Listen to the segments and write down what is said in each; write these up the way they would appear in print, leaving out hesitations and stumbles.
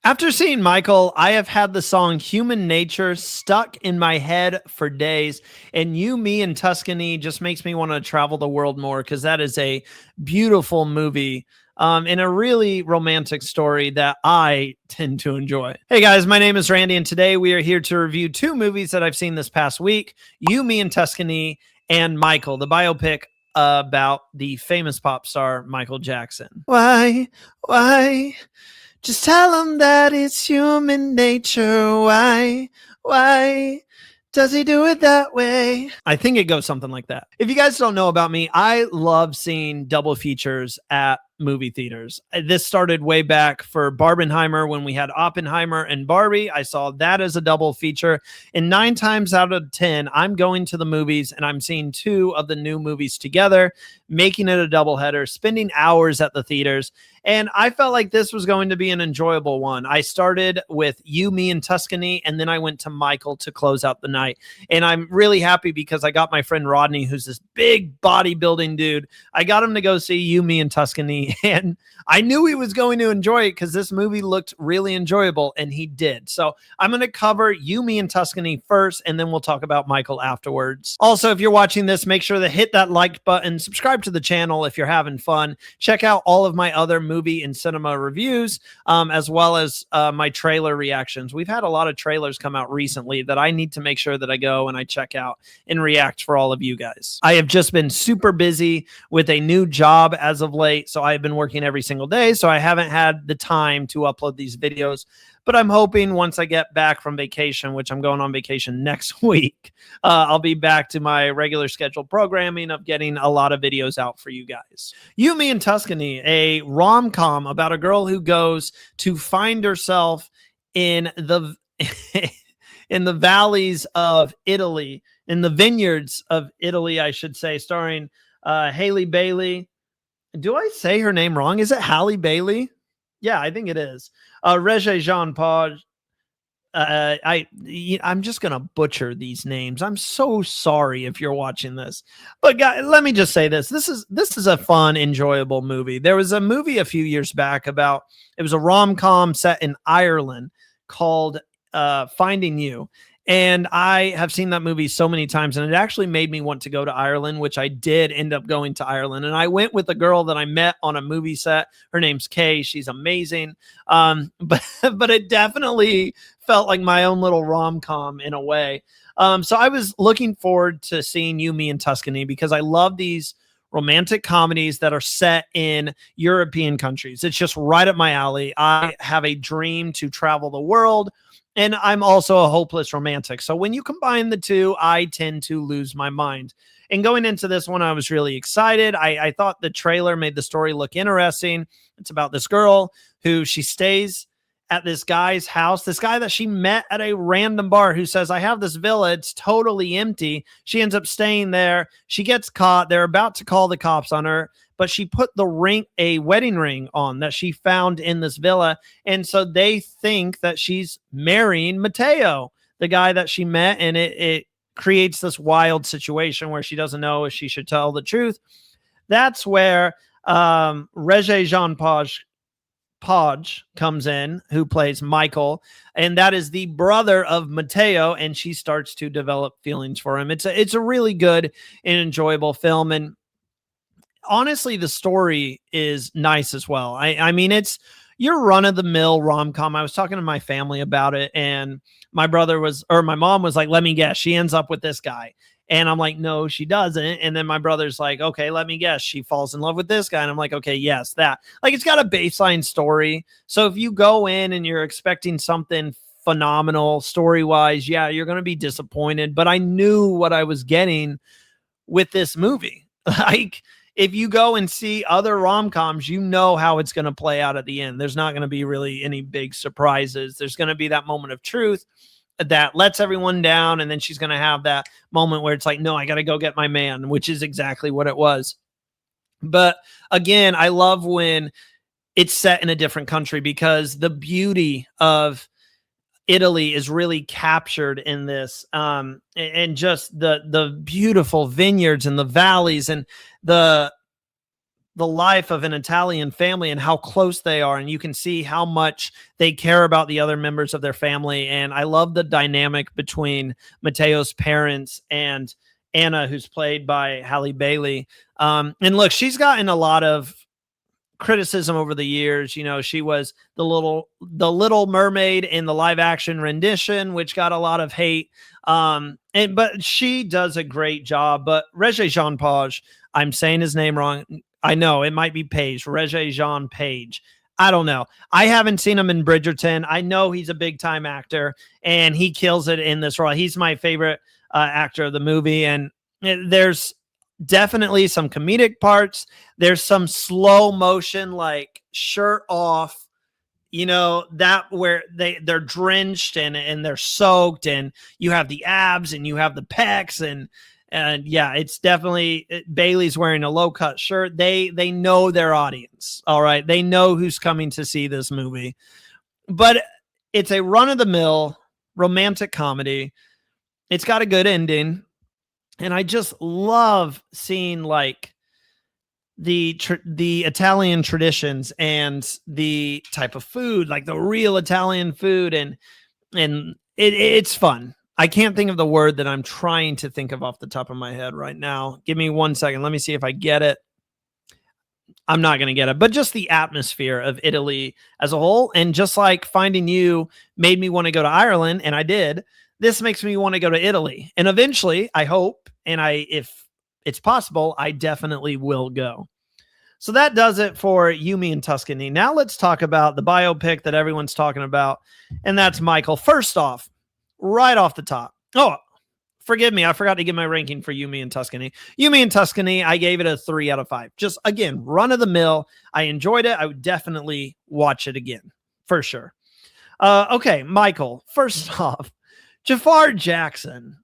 After seeing Michael, I have had the song Human Nature stuck in my head for days. And You, Me, and Tuscany just makes me want to travel the world more because that is a beautiful movie and a really romantic story that I tend to enjoy. Hey guys, my name is Randy, and today we are here to review two movies that I've seen this past week, You, Me, and Tuscany, and Michael, the biopic about the famous pop star Michael Jackson. Why? Just tell them that it's human nature. Why does he do it that way? I think it goes something like that. If you guys don't know about me, I love seeing double features at movie theaters. This started way back for Barbenheimer when we had Oppenheimer and Barbie. I saw that as a double feature. And 9 times out of 10, I'm going to the movies and I'm seeing 2 of the new movies together, making it a doubleheader, spending hours at the theaters. And I felt like this was going to be an enjoyable one. I started with You, Me, and Tuscany, and then I went to Michael to close out the night. And I'm really happy because I got my friend Rodney, who's this big bodybuilding dude. I got him to go see You, Me, and Tuscany, and I knew he was going to enjoy it because this movie looked really enjoyable, and he did. So I'm going to cover You, Me, and Tuscany first, and then we'll talk about Michael afterwards. Also, if you're watching this, make sure to hit that like button, subscribe to the channel if you're having fun. Check out all of my other movie and cinema reviews, as well as my trailer reactions. We've had a lot of trailers come out recently that I need to make sure that I go and I check out and react for all of you guys. I have just been super busy with a new job as of late, so I've been working every single day, so I haven't had the time to upload these videos. But I'm hoping once I get back from vacation, which I'm going on vacation next week, I'll be back to my regular scheduled programming of getting a lot of videos out for you guys. You, Me, and Tuscany, a rom-com about a girl who goes to find herself in the in the valleys of Italy, in the vineyards of Italy, I should say, starring Haley Bailey. Do I say her name wrong? Is it Halle Bailey? Yeah, I think it is. Regé Jean Paul. I'm just gonna butcher these names. I'm so sorry if you're watching this, but guys, let me just say this: this is a fun, enjoyable movie. There was a movie a few years back about it was a rom-com set in Ireland called Finding You. And I have seen that movie so many times, and it actually made me want to go to Ireland, which I did end up going to Ireland. And I went with a girl that I met on a movie set. Her name's Kay. She's amazing. But it definitely felt like my own little rom-com in a way. So I was looking forward to seeing You, Me, and Tuscany because I love these romantic comedies that are set in European countries. It's just right up my alley. I have a dream to travel the world, and I'm also a hopeless romantic. So when you combine the two, I tend to lose my mind. And going into this one, I was really excited. I thought the trailer made the story look interesting. It's about this girl who she stays at this guy's house, this guy that she met at a random bar who says, I have this villa. It's totally empty. She ends up staying there. She gets caught. They're about to call the cops on her, but she put a wedding ring on that she found in this villa. And so they think that she's marrying Matteo, the guy that she met. And it creates this wild situation where she doesn't know if she should tell the truth. That's where Regé Jean Podge comes in, who plays Michael, and that is the brother of Matteo, and she starts to develop feelings for him. It's a really good and enjoyable film, and honestly, the story is nice as well. I mean, it's your run-of-the-mill rom-com. I was talking to my family about it, and my mom was like, let me guess, she ends up with this guy. And I'm like, no, she doesn't. And then my brother's like, okay, let me guess. She falls in love with this guy. And I'm like, okay, yes, that. Like, it's got a baseline story. So if you go in and you're expecting something phenomenal story-wise, yeah, you're going to be disappointed. But I knew what I was getting with this movie. Like, if you go and see other rom-coms, you know how it's going to play out at the end. There's not going to be really any big surprises. There's going to be that moment of truth that lets everyone down, and then she's going to have that moment where it's like, no, I got to go get my man, which is exactly what it was. But again, I love when it's set in a different country because the beauty of Italy is really captured in this, and just the beautiful vineyards and the valleys and the the life of an Italian family and how close they are. And you can see how much they care about the other members of their family. And I love the dynamic between Matteo's parents and Anna, who's played by Halle Bailey. And look, she's gotten a lot of criticism over the years. You know, she was the little mermaid in the live action rendition, which got a lot of hate. But she does a great job. But Regé-Jean Page, I'm saying his name wrong. I know it might be Page, Regé-Jean Page. I don't know. I haven't seen him in Bridgerton. I know he's a big time actor and he kills it in this role. He's my favorite actor of the movie. And there's definitely some comedic parts. There's some slow motion, like shirt off, you know, that where they're drenched and they're soaked, and you have the abs and you have the pecs, and yeah, it's definitely Bailey's wearing a low cut shirt. They know their audience. All right. They know who's coming to see this movie, but it's a run of the mill romantic comedy. It's got a good ending. And I just love seeing like the Italian traditions and the type of food, like the real Italian food. And it's fun. I can't think of the word that I'm trying to think of off the top of my head right now. Give me 1 second. Let me see if I get it. I'm not going to get it, but just the atmosphere of Italy as a whole. And just like Finding You made me want to go to Ireland, and I did, this makes me want to go to Italy. And eventually, I hope, and if it's possible, I definitely will go. So that does it for Yumi and Tuscany. Now let's talk about the biopic that everyone's talking about, and that's Michael. First off, right off the top. Oh, forgive me. I forgot to give my ranking for Yumi and Tuscany. Yumi and Tuscany, I gave it a 3 out of 5. Just, again, run of the mill. I enjoyed it. I would definitely watch it again, for sure. Okay, Michael. First off, Jafar Jackson.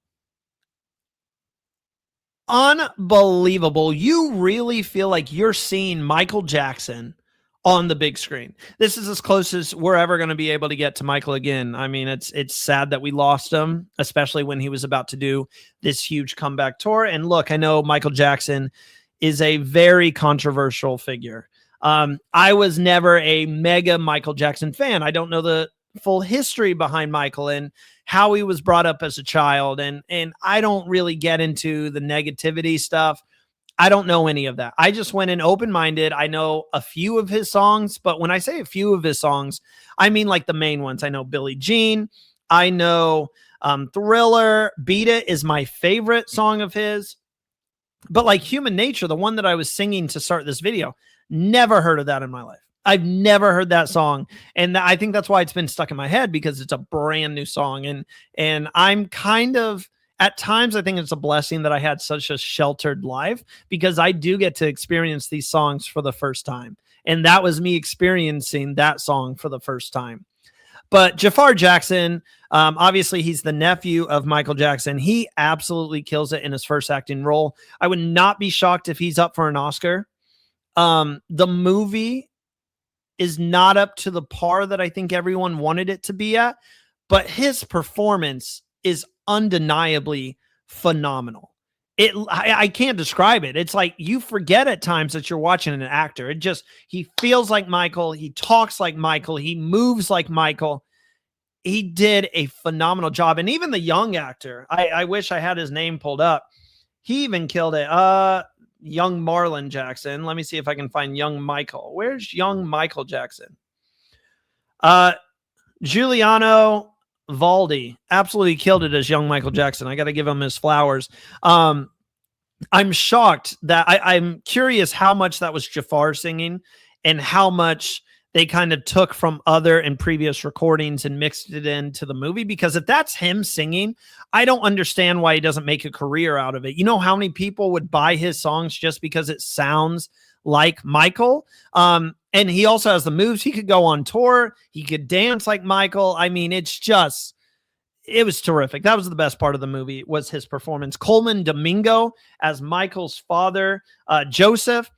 Unbelievable. You really feel like you're seeing Michael Jackson on the big screen. This is as close as we're ever going to be able to get to Michael again. I mean, it's sad that we lost him, especially when he was about to do this huge comeback tour. And look, I know Michael Jackson is a very controversial figure. I was never a mega Michael Jackson fan. I don't know the full history behind Michael and how he was brought up as a child. And I don't really get into the negativity stuff. I don't know any of that. I just went in open-minded. I know a few of his songs, but when I say a few of his songs, I mean like the main ones. I know Billie Jean. I know Thriller. Beat It is my favorite song of his. But like Human Nature, the one that I was singing to start this video, never heard of that in my life. I've never heard that song. And I think that's why it's been stuck in my head, because it's a brand new song. And I'm kind of, at times, I think it's a blessing that I had such a sheltered life, because I do get to experience these songs for the first time. And that was me experiencing that song for the first time. But Jafar Jackson, obviously he's the nephew of Michael Jackson. He absolutely kills it in his first acting role. I would not be shocked if he's up for an Oscar. The movie is not up to the par that I think everyone wanted it to be at, but his performance is undeniably phenomenal. I can't describe it. It's like you forget at times that you're watching an actor. He feels like Michael. He talks like Michael. He moves like Michael. He did a phenomenal job. And even the young actor, I wish I had his name pulled up. He even killed it. Young Marlon Jackson. Let me see if I can find young Michael. Where's young Michael Jackson? Giuliano Valdi absolutely killed it as young Michael Jackson. I got to give him his flowers. I'm shocked that I'm curious how much that was Jafar singing and how much they kind of took from other and previous recordings and mixed it into the movie. Because if that's him singing, I don't understand why he doesn't make a career out of it. You know how many people would buy his songs just because it sounds like Michael? And he also has the moves. He could go on tour. He could dance like Michael. I mean, it was terrific. That was the best part of the movie, was his performance. Coleman Domingo as Michael's father, Joseph.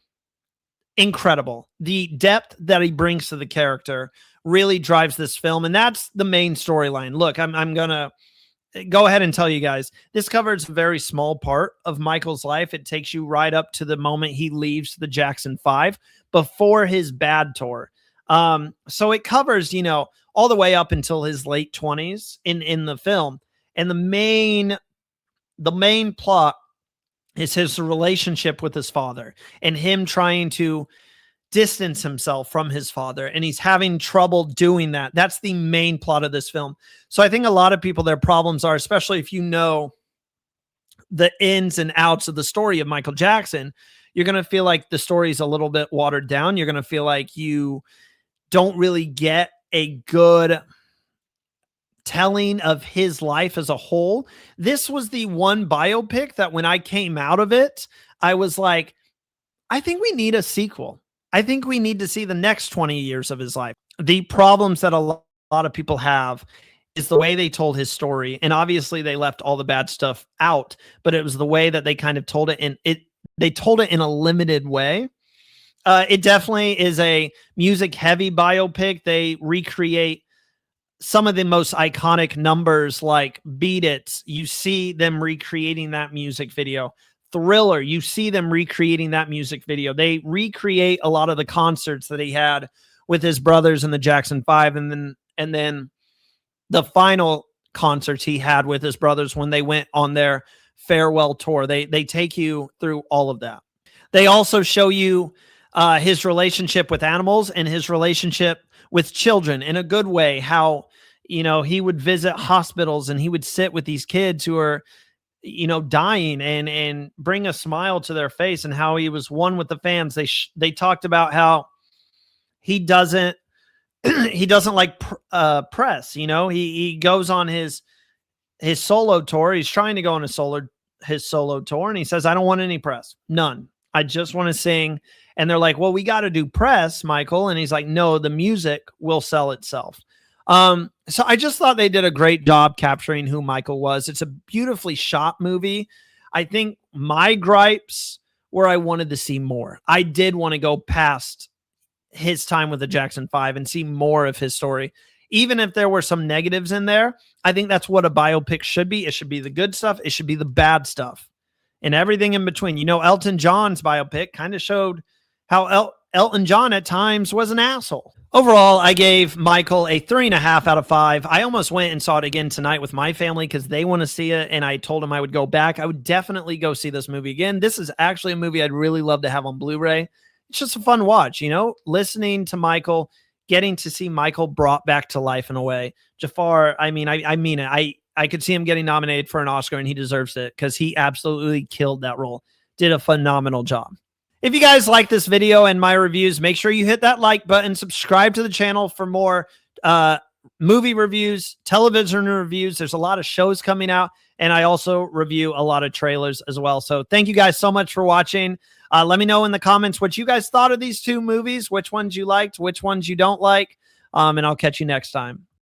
Incredible. The depth that he brings to the character really drives this film. And that's the main storyline. Look, I'm going to go ahead and tell you guys, this covers a very small part of Michael's life. It takes you right up to the moment he leaves the Jackson 5 before his bad tour. So it covers, all the way up until his late 20s in the film. And the main plot is his relationship with his father and him trying to distance himself from his father, and he's having trouble doing that. That's the main plot of this film. So I think a lot of people, their problems are, especially if you know the ins and outs of the story of Michael Jackson, you're going to feel like the story is a little bit watered down. You're going to feel like you don't really get a good telling of his life as a whole. This was the one biopic that when I came out of it, I was like, I think we need a sequel. I think we need to see the next 20 years of his life. The problems that a lot of people have is the way they told his story. And obviously they left all the bad stuff out, but it was the way that they kind of told it. And they told it in a limited way. It definitely is a music heavy biopic. They recreate some of the most iconic numbers like Beat It. You see them recreating that music video. Thriller, you see them recreating that music video. They recreate a lot of the concerts that he had with his brothers in the Jackson 5, and then the final concerts he had with his brothers when they went on their farewell tour. They take you through all of that. They also show you his relationship with animals and his relationship with children in a good way. How, he would visit hospitals and he would sit with these kids who are, dying and bring a smile to their face, and how he was one with the fans. They talked about how he doesn't like press. He goes on his solo tour. He's trying to go on his solo tour, and he says, I don't want any press, none. I just want to sing. And they're like, well, we got to do press, Michael. And he's like, no, the music will sell itself. So I just thought they did a great job capturing who Michael was. It's a beautifully shot movie. I think my gripes were I wanted to see more. I did want to go past his time with the Jackson 5 and see more of his story. Even if there were some negatives in there, I think that's what a biopic should be. It should be the good stuff. It should be the bad stuff and everything in between. Elton John's biopic kind of showed how Elton John at times was an asshole. Overall, I gave Michael a 3.5 out of 5. I almost went and saw it again tonight with my family because they want to see it, and I told them I would go back. I would definitely go see this movie again. This is actually a movie I'd really love to have on Blu-ray. It's just a fun watch, listening to Michael, getting to see Michael brought back to life in a way. Jafar, I mean it. I could see him getting nominated for an Oscar, and he deserves it because he absolutely killed that role. Did a phenomenal job. If you guys like this video and my reviews, make sure you hit that like button, subscribe to the channel for more movie reviews, television reviews. There's a lot of shows coming out, and I also review a lot of trailers as well. So thank you guys so much for watching. Let me know in the comments what you guys thought of these two movies, which ones you liked, which ones you don't like, and I'll catch you next time.